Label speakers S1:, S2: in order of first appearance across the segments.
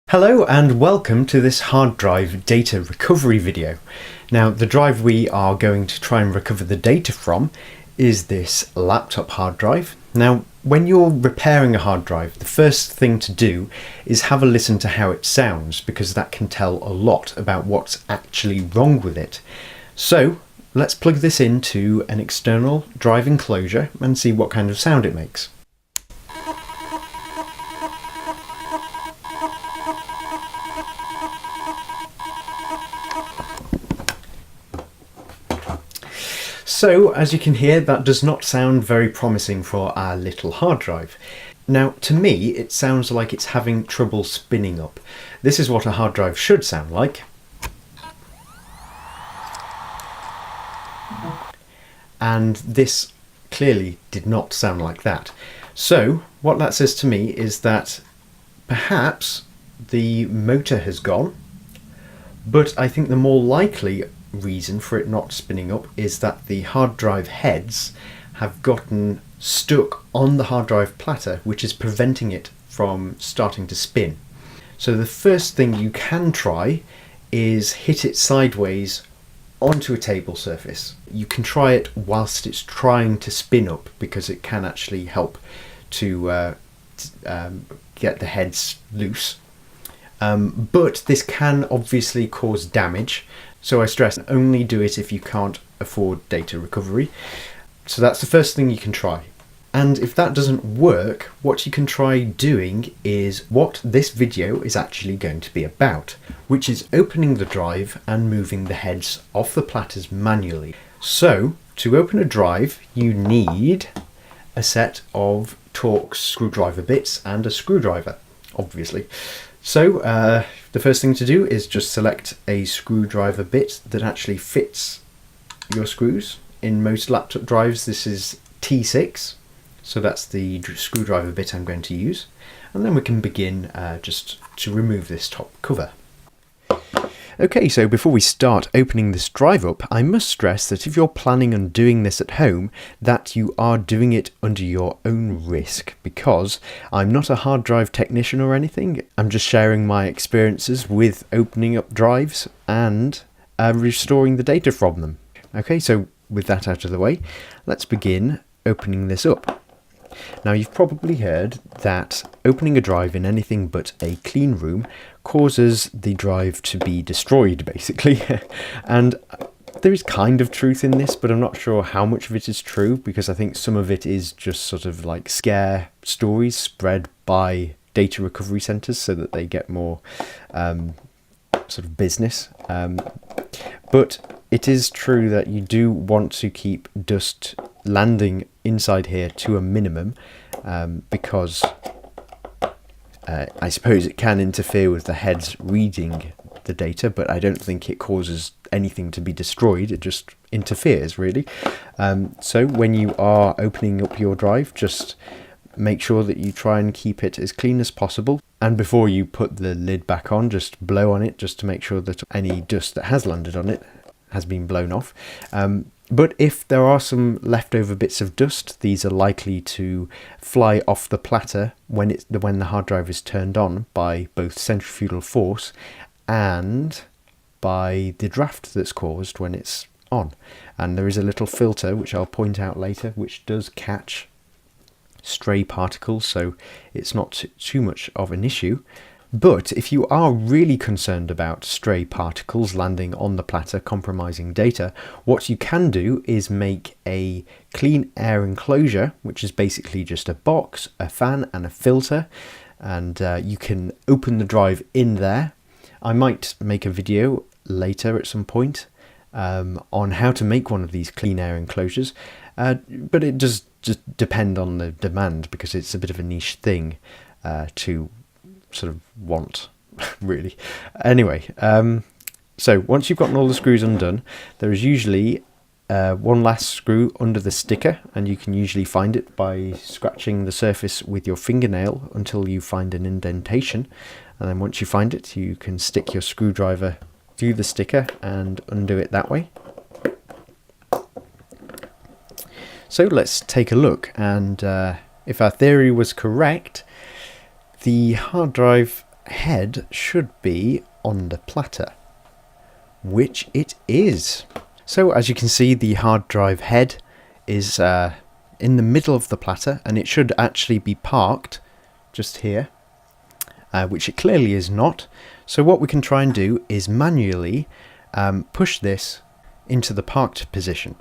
S1: Hello and welcome to this hard drive data recovery video. Now the drive we are going to try and recover the data from is this laptop hard drive. Now when you're repairing a hard drive, the first thing to do is have a listen to how it sounds, because that can tell a lot about what's actually wrong with it. So let's plug this into an external drive enclosure and see what kind of sound it makes. So, as you can hear, that does not sound very promising for our little hard drive. Now, to me, it sounds like it's having trouble spinning up. This is what a hard drive should sound like. And this clearly did not sound like that. So, what that says to me is that perhaps the motor has gone, but I think the more likely reason for it not spinning up is that the hard drive heads have gotten stuck on the hard drive platter, which is preventing it from starting to spin. So the first thing you can try is hit it sideways onto a table surface. You can try it whilst it's trying to spin up, because it can actually help to get the heads loose. But this can obviously cause damage. So I stress, only do it if you can't afford data recovery. So that's the first thing you can try. And if that doesn't work, what you can try doing is what this video is actually going to be about, which is opening the drive and moving the heads off the platters manually. So to open a drive, you need a set of Torx screwdriver bits and a screwdriver, obviously. So the first thing to do is just select a screwdriver bit that actually fits your screws. In most laptop drives this is T6, so that's the screwdriver bit I'm going to use. And then we can begin just to remove this top cover. Okay, so before we start opening this drive up, I must stress that if you're planning on doing this at home, that you are doing it under your own risk, because I'm not a hard drive technician or anything. I'm just sharing my experiences with opening up drives and restoring the data from them. Okay, so with that out of the way, let's begin opening this up. Now, you've probably heard that opening a drive in anything but a clean room causes the drive to be destroyed, basically. And there is kind of truth in this, but I'm not sure how much of it is true, because I think some of it is just sort of like scare stories spread by data recovery centres so that they get more sort of business. But it is true that you do want to keep dust landing inside here to a minimum, because I suppose it can interfere with the heads reading the data, but I don't think it causes anything to be destroyed. It just interferes, really. So when you are opening up your drive, just make sure that you try and keep it as clean as possible. And before you put the lid back on, just blow on it just to make sure that any dust that has landed on it has been blown off. But if there are some leftover bits of dust, these are likely to fly off the platter when the hard drive is turned on by both centrifugal force and by the draft that's caused when it's on. And there is a little filter, which I'll point out later, which does catch stray particles, so it's not too much of an issue. But if you are really concerned about stray particles landing on the platter compromising data, what you can do is make a clean air enclosure, which is basically just a box, a fan and a filter, and you can open the drive in there. I might make a video later at some point on how to make one of these clean air enclosures, but it does just depend on the demand, because it's a bit of a niche thing to sort of want, really. Anyway, so once you've gotten all the screws undone, there is usually one last screw under the sticker, and you can usually find it by scratching the surface with your fingernail until you find an indentation, and then once you find it, you can stick your screwdriver through the sticker and undo it that way. So let's take a look, and if our theory was correct, the hard drive head should be on the platter, which it is. So as you can see, the hard drive head is in the middle of the platter, and it should actually be parked just here, which it clearly is not. So what we can try and do is manually push this into the parked position.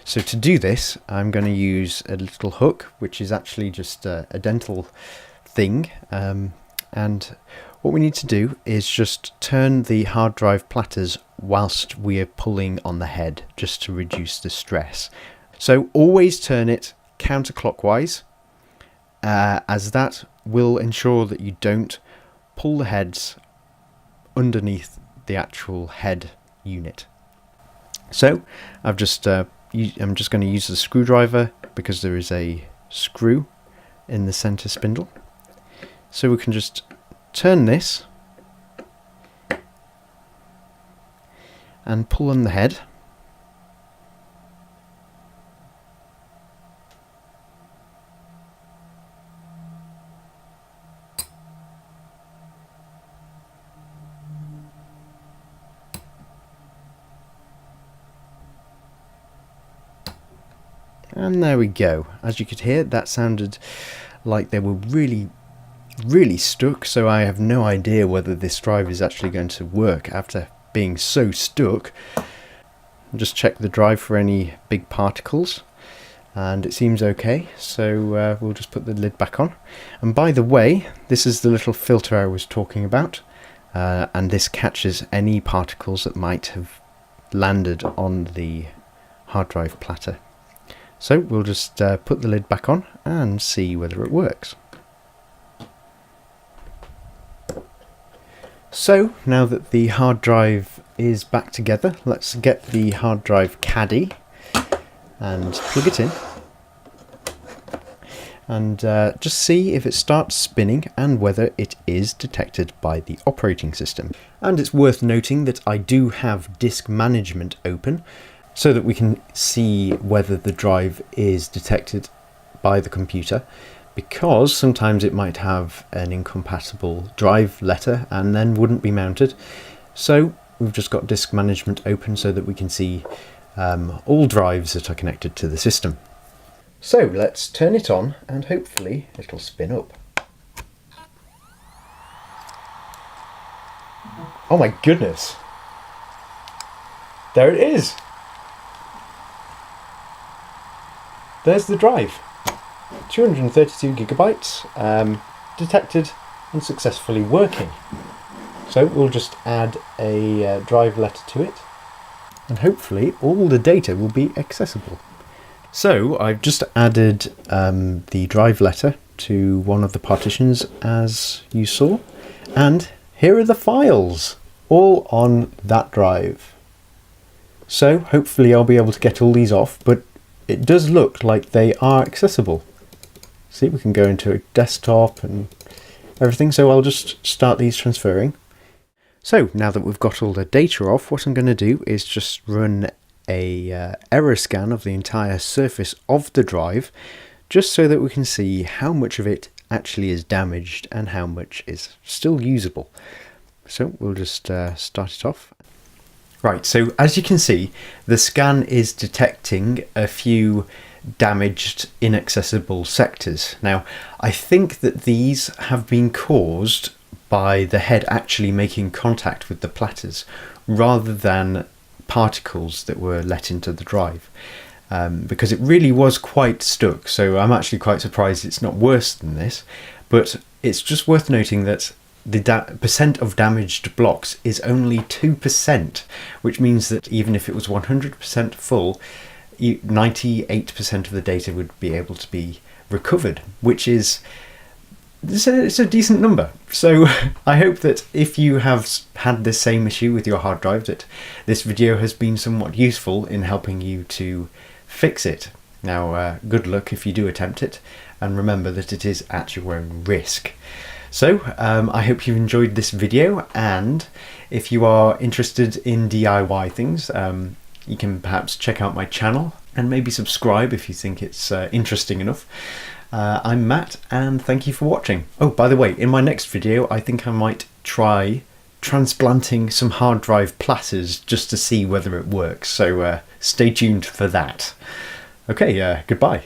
S1: So to do this, I'm going to use a little hook, which is actually just a dental thing, and what we need to do is just turn the hard drive platters whilst we are pulling on the head, just to reduce the stress. So always turn it counterclockwise, as that will ensure that you don't pull the heads underneath the actual head unit. So I'm just going to use the screwdriver, because there is a screw in the center spindle. So we can just turn this and pull on the head. And there we go. As you could hear, that sounded like they were really stuck, so I have no idea whether this drive is actually going to work after being so stuck. Just check the drive for any big particles, and it seems okay, so we'll just put the lid back on. And by the way, this is the little filter I was talking about, and this catches any particles that might have landed on the hard drive platter. So we'll just put the lid back on and see whether it works. So now that the hard drive is back together, let's get the hard drive caddy and plug it in, and just see if it starts spinning and whether it is detected by the operating system. And it's worth noting that I do have disk management open, so that we can see whether the drive is detected by the computer, because sometimes it might have an incompatible drive letter and then wouldn't be mounted. So we've just got disk management open so that we can see all drives that are connected to the system. So let's turn it on and hopefully it'll spin up. Oh my goodness! There it is! There's the drive, 232 gigabytes, detected and successfully working. So we'll just add a drive letter to it, and hopefully all the data will be accessible. So I've just added the drive letter to one of the partitions, as you saw, and here are the files, all on that drive. So hopefully I'll be able to get all these off, but it does look like they are accessible. See, we can go into a desktop and everything, so I'll just start these transferring. So now that we've got all the data off, what I'm going to do is just run a error scan of the entire surface of the drive, just so that we can see how much of it actually is damaged and how much is still usable. So we'll just start it off. Right, so as you can see, the scan is detecting a few damaged, inaccessible sectors. Now, I think that these have been caused by the head actually making contact with the platters, rather than particles that were let into the drive, because it really was quite stuck. So I'm actually quite surprised it's not worse than this, but it's just worth noting that the percent of damaged blocks is only 2%, which means that even if it was 100% full, 98% of the data would be able to be recovered, which is it's a decent number. So I hope that if you have had the same issue with your hard drive, that this video has been somewhat useful in helping you to fix it. Now, good luck if you do attempt it, and remember that it is at your own risk. So I hope you've enjoyed this video, and if you are interested in DIY things, you can perhaps check out my channel and maybe subscribe if you think it's interesting enough. I'm Matt, and thank you for watching. Oh, by the way, in my next video, I think I might try transplanting some hard drive platters just to see whether it works. So stay tuned for that. Okay, goodbye.